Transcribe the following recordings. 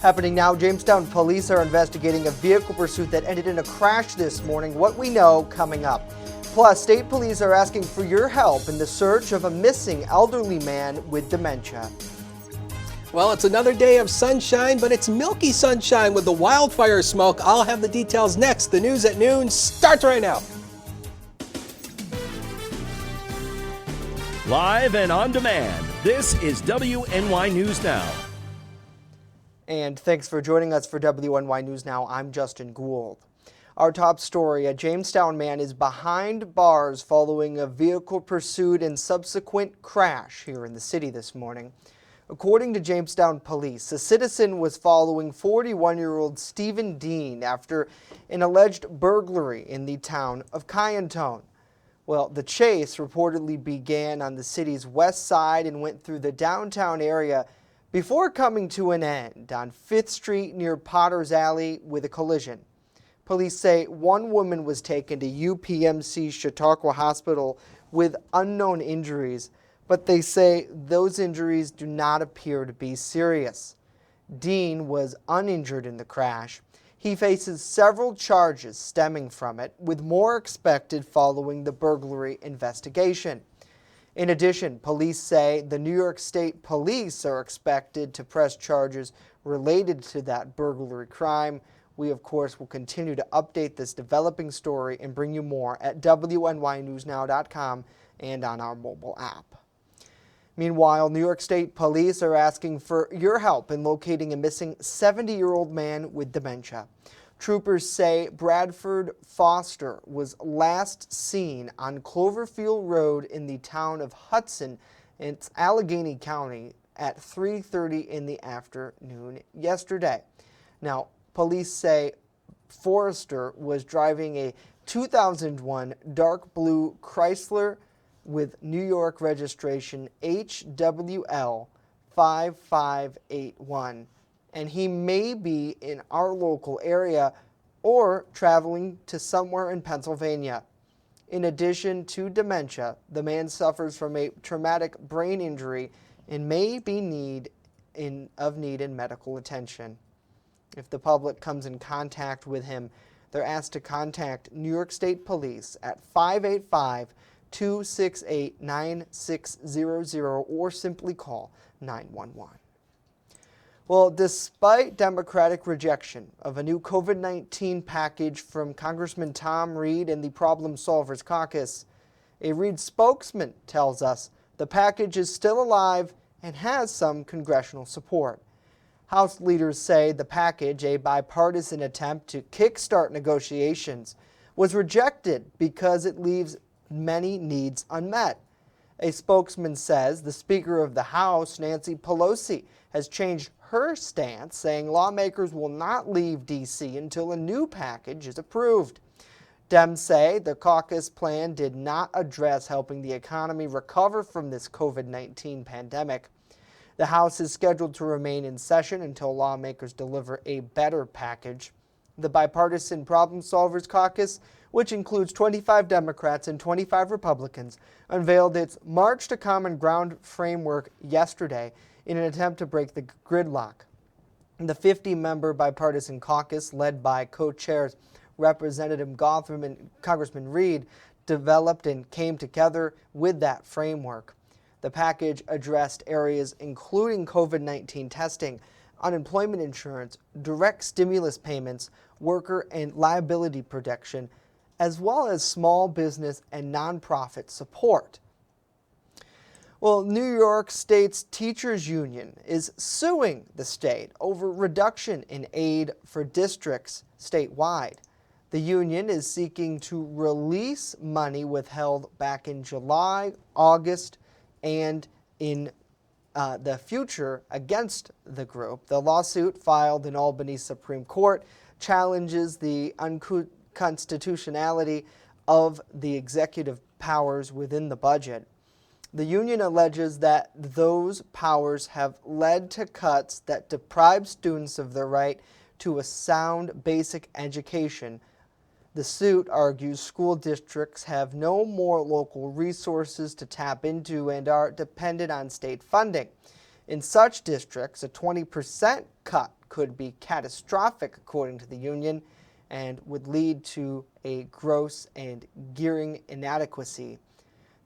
Happening now, Jamestown police are investigating a vehicle pursuit that ended in a crash this morning. What we know coming up. Plus, state police are asking for your help in the search of a missing elderly man with dementia. Well, it's another day of sunshine, but it's milky sunshine with the wildfire smoke. I'll have the details next. The news at noon starts right now. Live and on demand, this is WNY News Now. And thanks for joining us for WNY News Now. I'm Justin Gould. Our top story, a Jamestown man is behind bars following a vehicle pursuit and subsequent crash here in the city this morning. According to Jamestown police, a citizen was following 41-year-old Stephen Dean after an alleged burglary in the town of Kyantone. Well, the chase reportedly began on the city's west side and went through the downtown area before coming to an end on 5th Street near Potter's Alley with a collision. Police say one woman was taken to UPMC Chautauqua Hospital with unknown injuries, but they say those injuries do not appear to be serious. Dean was uninjured in the crash. He faces several charges stemming from it, with more expected following the burglary investigation. In addition, police say the New York State Police are expected to press charges related to that burglary crime. We, of course, will continue to update this developing story and bring you more at WNYNewsNow.com and on our mobile app. Meanwhile, New York State Police are asking for your help in locating a missing 70-year-old man with dementia. Troopers say Bradford Foster was last seen on Cloverfield Road in the town of Hudson in Allegheny County at 3:30 in the afternoon yesterday. Now, police say Forrester was driving a 2001 dark blue Chrysler with New York registration HWL 5581. And he may be in our local area or traveling to somewhere in Pennsylvania. In addition to dementia, the man suffers from a traumatic brain injury and may be in medical attention. If the public comes in contact with him, they're asked to contact New York State Police at 585-268-9600 or simply call 911. Well, despite Democratic rejection of a new COVID-19 package from Congressman Tom Reed and the Problem Solvers Caucus, a Reed spokesman tells us the package is still alive and has some congressional support. House leaders say the package, a bipartisan attempt to kickstart negotiations, was rejected because it leaves many needs unmet. A spokesman says the Speaker of the House, Nancy Pelosi, has changed her stance, saying lawmakers will not leave D.C. until a new package is approved. Dems say the caucus plan did not address helping the economy recover from this COVID-19 pandemic. The House is scheduled to remain in session until lawmakers deliver a better package. The Bipartisan Problem Solvers Caucus, which includes 25 Democrats and 25 Republicans, unveiled its March to Common Ground framework yesterday in an attempt to break the gridlock. The 50-member bipartisan caucus, led by co-chairs Representative Gotham and Congressman Reed, developed and came together with that framework. The package addressed areas including COVID-19 testing, unemployment insurance, direct stimulus payments, worker and liability protection, as well as small business and nonprofit support. Well, New York State's teachers union is suing the state over reduction in aid for districts statewide. The union is seeking to release money withheld back in July, August, and in the future against the group. The lawsuit filed in Albany Supreme Court challenges the unconstitutionality of the executive powers within the budget. The union alleges that those powers have led to cuts that deprive students of their right to a sound basic education. The suit argues school districts have no more local resources to tap into and are dependent on state funding. In such districts, a 20% cut could be catastrophic, according to the union, and would lead to a gross and gearing inadequacy.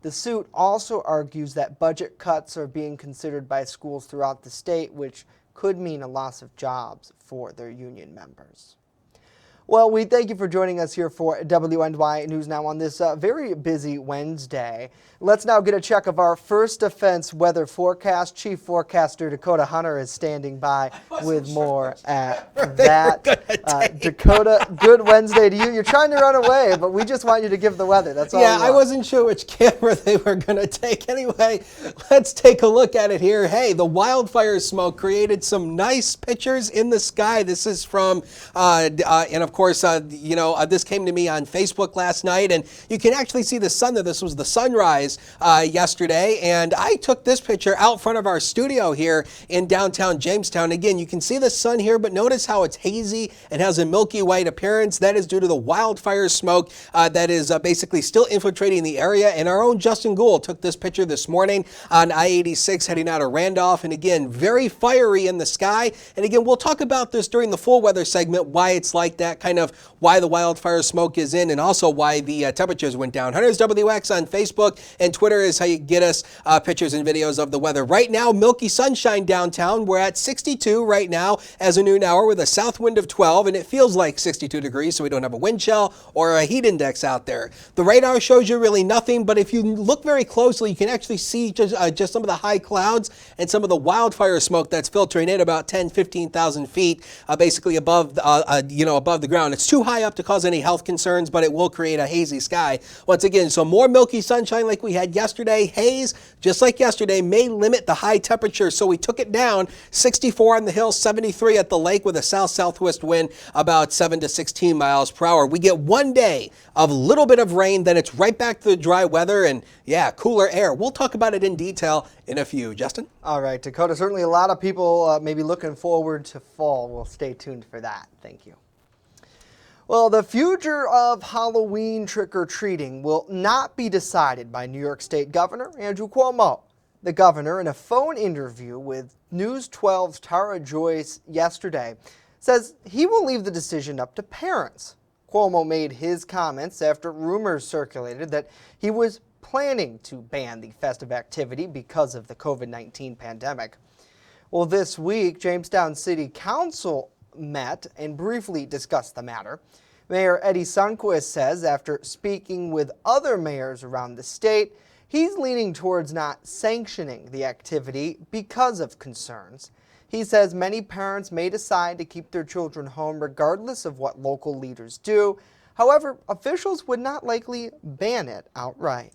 The suit also argues that budget cuts are being considered by schools throughout the state, which could mean a loss of jobs for their union members. Well, we thank you for joining us here for WNY News Now on this very busy Wednesday. Let's now get a check of our First Defense weather forecast. Chief Forecaster Dakota Hunter is standing by with more at that. Dakota, good Wednesday to you. You're trying to run away, but we just want you to give the weather. That's all. Yeah, I wasn't sure which camera they were going to take. Anyway, let's take a look at it here. Hey, the wildfire smoke created some nice pictures in the sky. This is from, and of course, this came to me on Facebook last night, and you can actually see the sun there. This was the sunrise yesterday, and I took this picture out front of our studio here in downtown Jamestown. Again, you can see the sun here, but notice how it's hazy and has a milky white appearance. That is due to the wildfire smoke that is basically still infiltrating the area. And our own Justin Gould took this picture this morning on I-86 heading out of Randolph. And again, very fiery in the sky. And again, we'll talk about this during the full weather segment, why it's like that, kind of why the wildfire smoke is in, and also why the temperatures went down. Hunter's WX on Facebook and Twitter is how you get us pictures and videos of the weather. Right now, milky sunshine downtown. We're at 62 right now as a noon hour with a south wind of 12, and it feels like 62 degrees, so we don't have a wind chill or a heat index out there. The radar shows you really nothing, but if you look very closely, you can actually see just some of the high clouds and some of the wildfire smoke that's filtering in about 10, 15,000 feet, basically above the ground. It's too high up to cause any health concerns, but it will create a hazy sky. Once again, so more milky sunshine like we had yesterday. Haze, just like yesterday, may limit the high temperature, so we took it down. 64 on the hill, 73 at the lake with a south-southwest wind about 7 to 16 miles per hour. We get one day of a little bit of rain, then it's right back to the dry weather and, yeah, cooler air. We'll talk about it in detail in a few. Justin? All right, Dakota, certainly a lot of people may be looking forward to fall. We'll stay tuned for that. Thank you. Well, the future of Halloween trick-or-treating will not be decided by New York State Governor Andrew Cuomo. The governor, in a phone interview with News 12's Tara Joyce yesterday, says he will leave the decision up to parents. Cuomo made his comments after rumors circulated that he was planning to ban the festive activity because of the COVID-19 pandemic. Well, this week, Jamestown City Council met and briefly discussed the matter. Mayor Eddie Sundquist says after speaking with other mayors around the state, he's leaning towards not sanctioning the activity because of concerns. He says many parents may decide to keep their children home regardless of what local leaders do. However, officials would not likely ban it outright.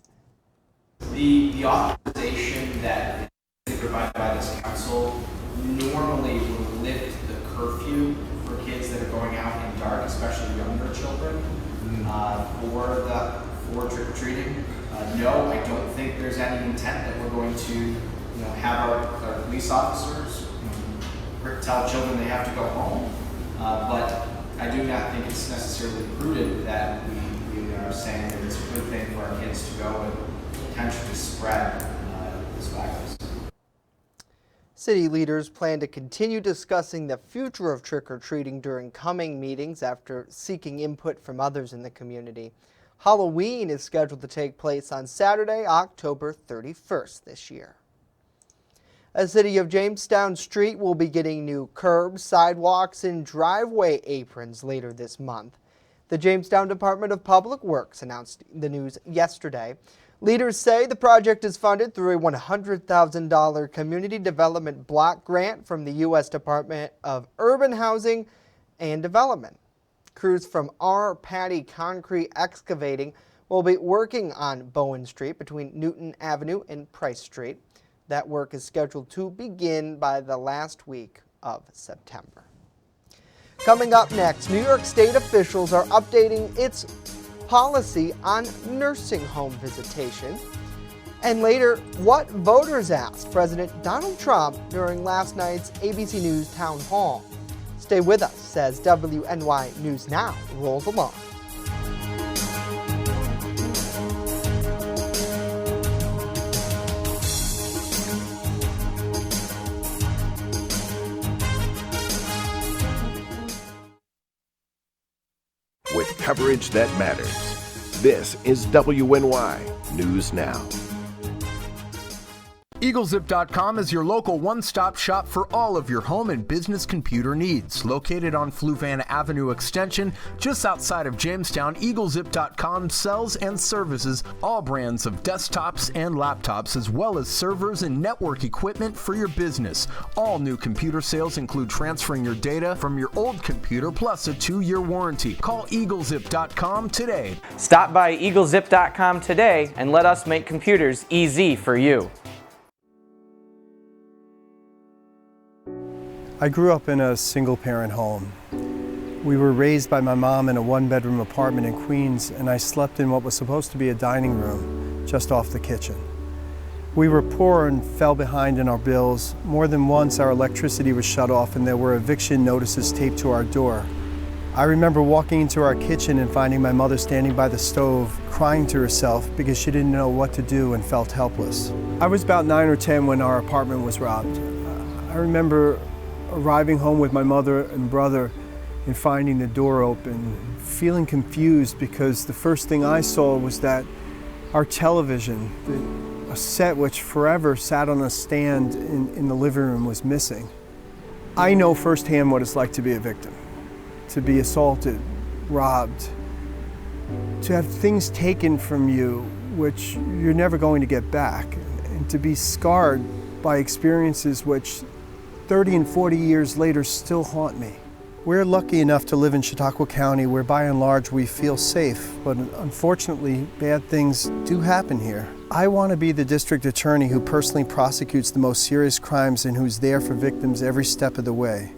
The authorization that is provided by this council normally would lift the curfew for kids that are going out in dark, especially younger children, for trick-or-treating. No, I don't think there's any intent that we're going to have our police officers tell children they have to go home. But I do not think it's necessarily prudent that we are saying that it's a good thing for our kids to go and potentially spread this virus. City leaders plan to continue discussing the future of trick-or-treating during coming meetings after seeking input from others in the community. Halloween is scheduled to take place on Saturday, October 31st this year. A City of Jamestown street will be getting new curbs, sidewalks, and driveway aprons later this month. The Jamestown Department of Public Works announced the news yesterday. Leaders say the project is funded through a $100,000 community development block grant from the U.S. Department of Urban Housing and Development. Crews from R. Patty Concrete Excavating will be working on Bowen Street between Newton Avenue and Price Street. That work is scheduled to begin by the last week of September. Coming up next, New York State officials are updating its policy on nursing home visitation. And later, what voters asked President Donald Trump during last night's ABC News town hall. Stay with us as WNY News Now rolls along. coverage that matters. This is WNY News Now. EagleZip.com is your local one-stop shop for all of your home and business computer needs. Located on Fluvan Avenue Extension, just outside of Jamestown, EagleZip.com sells and services all brands of desktops and laptops, as well as servers and network equipment for your business. All new computer sales include transferring your data from your old computer plus a 2-year warranty. Call EagleZip.com today. Stop by EagleZip.com today and let us make computers easy for you. I grew up in a single-parent home. We were raised by my mom in a one-bedroom apartment in Queens, and I slept in what was supposed to be a dining room just off the kitchen. We were poor and fell behind in our bills. More than once our electricity was shut off and there were eviction notices taped to our door. I remember walking into our kitchen and finding my mother standing by the stove, crying to herself because she didn't know what to do and felt helpless. I was about 9 or 10 when our apartment was robbed. I remember arriving home with my mother and brother and finding the door open, feeling confused because the first thing I saw was that our television, a set which forever sat on a stand in the living room, was missing. I know firsthand what it's like to be a victim, to be assaulted, robbed, to have things taken from you which you're never going to get back, and to be scarred by experiences which 30 and 40 years later still haunt me. We're lucky enough to live in Chautauqua County where by and large we feel safe, but unfortunately bad things do happen here. I want to be the district attorney who personally prosecutes the most serious crimes and who's there for victims every step of the way.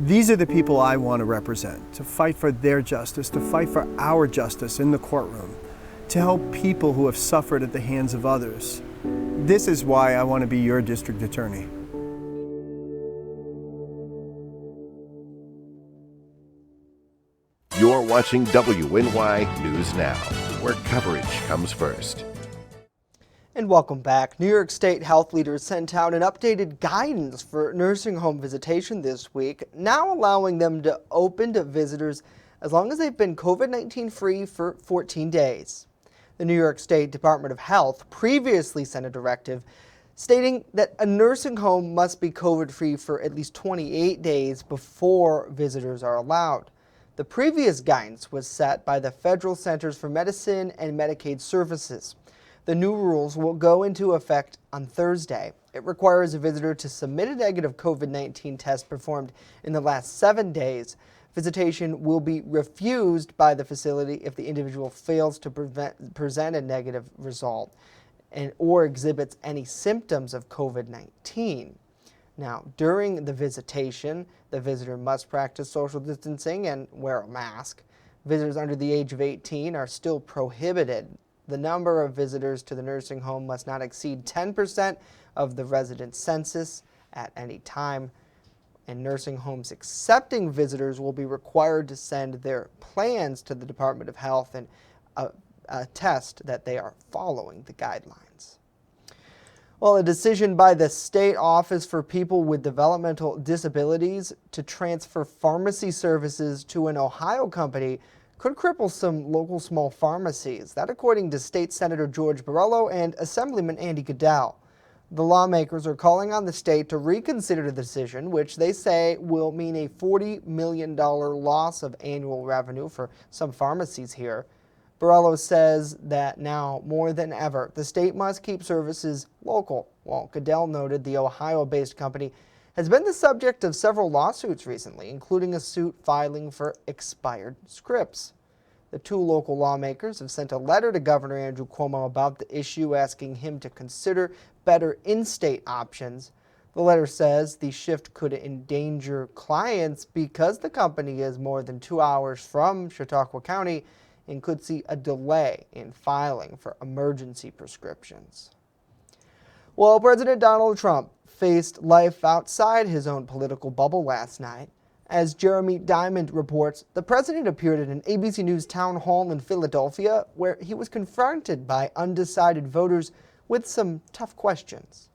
These are the people I want to represent, to fight for their justice, to fight for our justice in the courtroom, to help people who have suffered at the hands of others. This is why I want to be your district attorney. You're watching WNY News Now, where coverage comes first. And welcome back. New York State health leaders sent out an updated guidance for nursing home visitation this week, now allowing them to open to visitors as long as they've been COVID-19 free for 14 days. The New York State Department of Health previously sent a directive stating that a nursing home must be COVID-free for at least 28 days before visitors are allowed. The previous guidance was set by the Federal Centers for Medicine and Medicaid Services. The new rules will go into effect on Thursday. It requires a visitor to submit a negative COVID-19 test performed in the last 7 days. Visitation will be refused by the facility if the individual fails to present a negative result or exhibits any symptoms of COVID-19. Now, during the visitation, the visitor must practice social distancing and wear a mask. Visitors under the age of 18 are still prohibited. The number of visitors to the nursing home must not exceed 10% of the resident census at any time. And nursing homes accepting visitors will be required to send their plans to the Department of Health and attest that they are following the guidelines. Well, a decision by the State Office for People with Developmental Disabilities to transfer pharmacy services to an Ohio company could cripple some local small pharmacies. That according to State Senator George Borrello and Assemblyman Andy Goodell. The lawmakers are calling on the state to reconsider the decision, which they say will mean a $40 million loss of annual revenue for some pharmacies here. Borrello says that now more than ever, the state must keep services local, while Goodell noted the Ohio-based company has been the subject of several lawsuits recently, including a suit filing for expired scripts. The two local lawmakers have sent a letter to Governor Andrew Cuomo about the issue, asking him to consider better in-state options. The letter says the shift could endanger clients because the company is more than 2 hours from Chautauqua County and could see a delay in filing for emergency prescriptions. Well, President Donald Trump faced life outside his own political bubble last night. As Jeremy Diamond reports, the president appeared at an ABC News town hall in Philadelphia where he was confronted by undecided voters with some tough questions.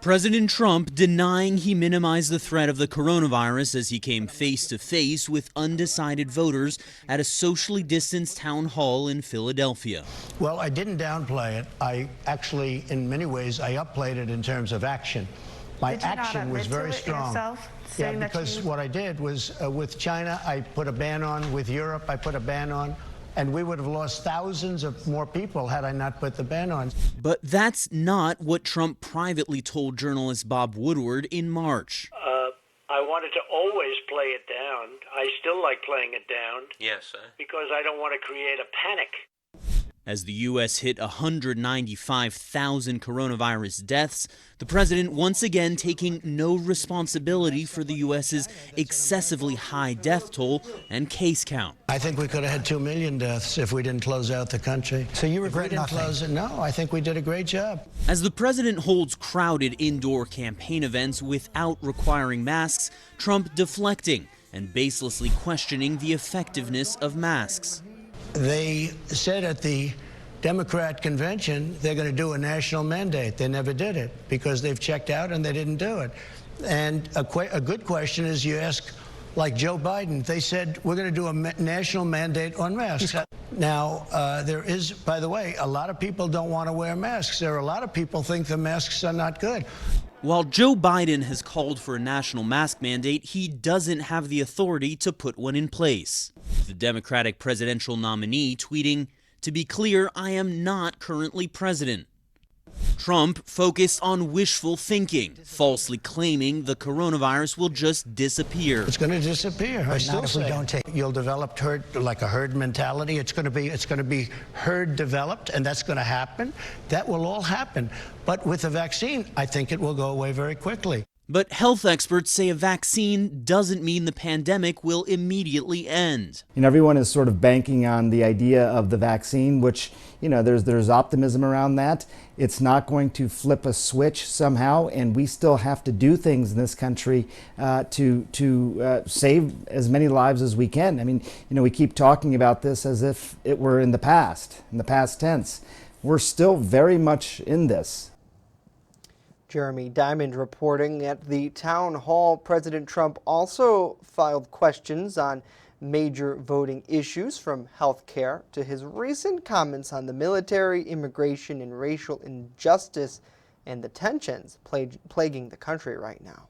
President Trump denying he minimized the threat of the coronavirus as he came face to face with undecided voters at a socially distanced town hall in Philadelphia. Well, I didn't downplay it. I actually, in many ways, I upplayed it in terms of action. My action was very strong. Yeah, because what I did was with China, I put a ban on. With Europe, I put a ban on. And we would have lost thousands of more people had I not put the ban on. But that's not what Trump privately told journalist Bob Woodward in March. I wanted to always play it down. I still like playing it down. Yes, sir. Because I don't want to create a panic. As the U.S. hit 195,000 coronavirus deaths, the president once again taking no responsibility for the U.S.'s excessively high death toll and case count. I think we could have had 2 million deaths if we didn't close out the country. So you regret nothing? Close it? No, I think we did a great job. As the president holds crowded indoor campaign events without requiring masks, Trump deflecting and baselessly questioning the effectiveness of masks. They said at the Democrat convention they're going to do a national mandate. They never did it because they've checked out and they didn't do it. And a good question is you ask, like Joe Biden, they said we're going to do a national mandate on masks. Now, there is, by the way, a lot of people don't want to wear masks. There are a lot of people think the masks are not good. While Joe Biden has called for a national mask mandate, he doesn't have the authority to put one in place. The Democratic presidential nominee tweeting, "To be clear, I am not currently president." Trump focused on wishful thinking, falsely claiming the coronavirus will just disappear. It's going to disappear. I still say you'll develop like a herd mentality. It's going to be herd developed, and that's going to happen. That will all happen. But with the vaccine, I think it will go away very quickly. But health experts say a vaccine doesn't mean the pandemic will immediately end. Everyone is sort of banking on the idea of the vaccine, which, there's optimism around that. It's not going to flip a switch somehow, and we still have to do things in this country to save as many lives as we can. We keep talking about this as if it were in the past tense. We're still very much in this. Jeremy Diamond reporting at the town hall. President Trump also filed questions on major voting issues from health care to his recent comments on the military, immigration, and racial injustice and the tensions plaguing the country right now.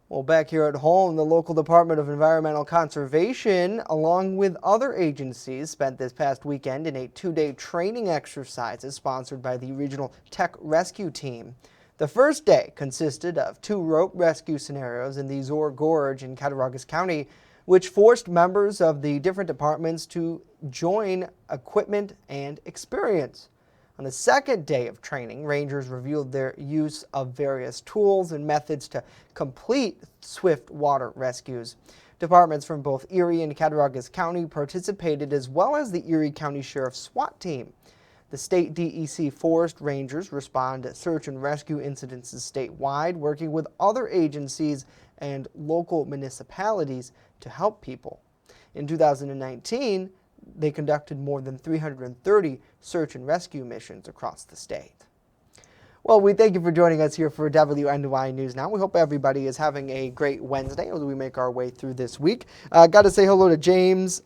Well, back here at home, the local Department of Environmental Conservation, along with other agencies, spent this past weekend in a 2-day training exercises sponsored by the Regional Tech Rescue Team. The first day consisted of 2 rope rescue scenarios in the Zor Gorge in Cattaraugus County, which forced members of the different departments to join equipment and experience. On the second day of training, rangers reviewed their use of various tools and methods to complete swift water rescues. Departments from both Erie and Cattaraugus County participated, as well as the Erie County Sheriff's SWAT team. The state DEC Forest Rangers respond to search and rescue incidents statewide, working with other agencies and local municipalities to help people. In 2019, they conducted more than 330 search and rescue missions across the state. Well, we thank you for joining us here for WNY News Now. We hope everybody is having a great Wednesday as we make our way through this week. Got to say hello to James.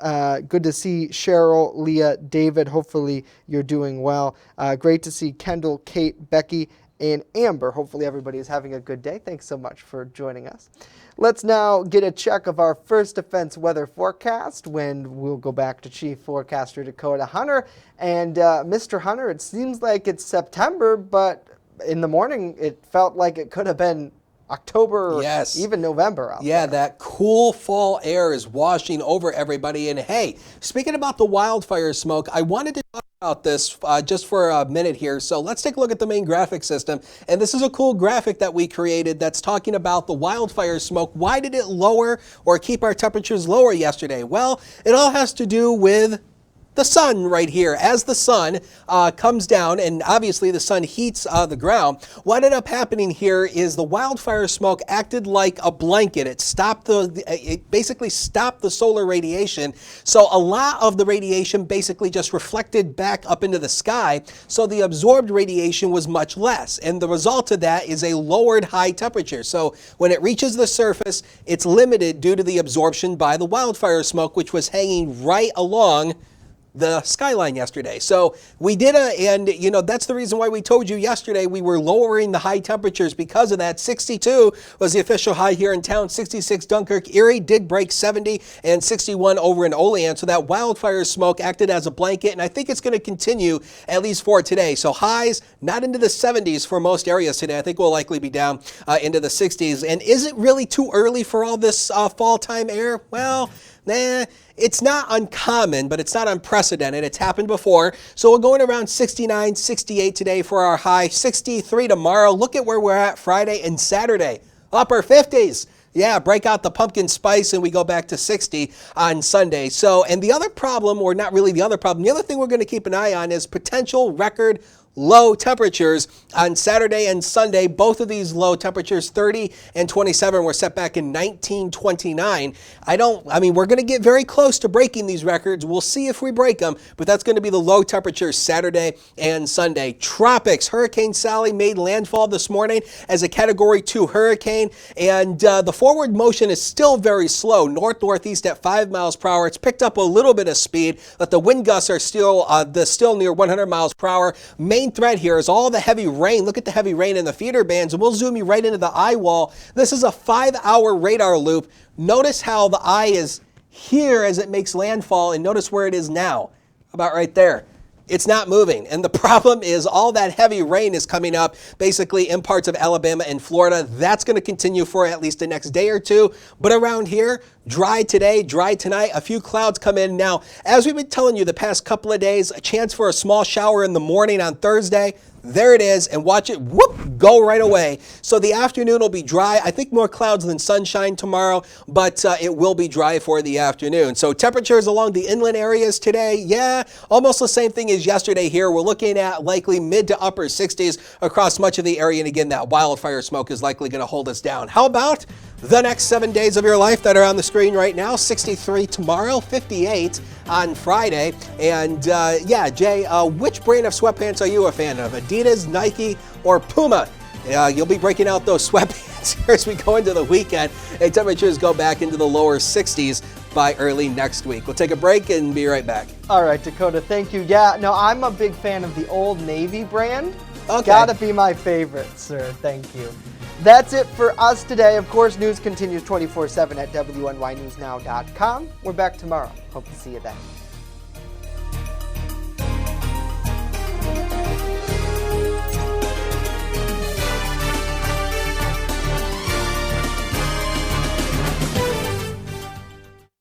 Good to see Cheryl, Leah, David. Hopefully you're doing well. Great to see Kendall, Kate, Becky, and Amber. Hopefully everybody is having a good day. Thanks so much for joining us. Let's now get a check of our First Defense weather forecast when we'll go back to Chief Forecaster Dakota Hunter. And Mr. Hunter, it seems like it's September, but in the morning it felt like it could have been October or even November out there. That cool fall air is washing over everybody. And hey, speaking about the wildfire smoke, I wanted to talk about this just for a minute here. So let's take a look at the main graphic system. And this is a cool graphic that we created that's talking about the wildfire smoke. Why did it lower or keep our temperatures lower yesterday? Well, it all has to do with the sun right here. As the sun comes down, and obviously the sun heats the ground, what ended up happening here is the wildfire smoke acted like a blanket. It basically stopped the solar radiation. So a lot of the radiation basically just reflected back up into the sky. So the absorbed radiation was much less. And the result of that is a lowered high temperature. So when it reaches the surface, it's limited due to the absorption by the wildfire smoke, which was hanging right along the skyline yesterday. So we did and that's the reason why we told you yesterday we were lowering the high temperatures because of that. 62 was the official high here in town, 66 Dunkirk. Erie did break 70 and 61 over in Olean. So that wildfire smoke acted as a blanket, and I think it's going to continue at least for today. So highs not into the 70s for most areas today. I think we'll likely be down into the 60s. And is it really too early for all this fall time air? Well, nah. It's not uncommon, but it's not unprecedented. It's happened before. So we're going around 69, 68 today for our high, 63 tomorrow. Look at where we're at Friday and Saturday. Upper 50s. Yeah, break out the pumpkin spice and we go back to 60 on Sunday. So, and the other problem, or not really the other problem, the other thing we're going to keep an eye on is potential record low temperatures on Saturday and Sunday. Both of these low temperatures, 30 and 27, were set back in 1929. We're going to get very close to breaking these records. We'll see if we break them, but that's going to be the low temperatures Saturday and Sunday. Tropics, Hurricane Sally made landfall this morning as a Category 2 hurricane, and the forward motion is still very slow, north-northeast at 5 miles per hour. It's picked up a little bit of speed, but the wind gusts are still near 100 miles per hour. Main threat here is all the heavy rain. Look at the heavy rain in the feeder bands, and we'll zoom you right into the eye wall. This is a 5-hour radar loop. Notice how the eye is here as it makes landfall, and notice where it is now, about right there. It's not moving. And the problem is all that heavy rain is coming up basically in parts of Alabama and Florida. That's going to continue for at least the next day or two. But around here, dry today, dry tonight, a few clouds come in. Now, as we've been telling you the past couple of days, a chance for a small shower in the morning on Thursday. There it is, and watch it, whoop, go right away. So the afternoon will be dry. I think more clouds than sunshine tomorrow, but it will be dry for the afternoon. So temperatures along the inland areas today, yeah, almost the same thing as yesterday here. We're looking at likely mid to upper 60s across much of the area. And again, that wildfire smoke is likely going to hold us down. How about the next 7 days of your life that are on the screen right now? 63 tomorrow, 58 on Friday. And Jay, which brand of sweatpants are you a fan of? Adidas, Nike, or Puma? You'll be breaking out those sweatpants here as we go into the weekend, and temperatures go back into the lower 60s by early next week. We'll take a break and be right back. All right, Dakota, thank you. Yeah, no, I'm a big fan of the Old Navy brand. Okay. Gotta be my favorite, sir. Thank you. That's it for us today. Of course, news continues 24/7 at WNYNewsNow.com. We're back tomorrow. Hope to see you then.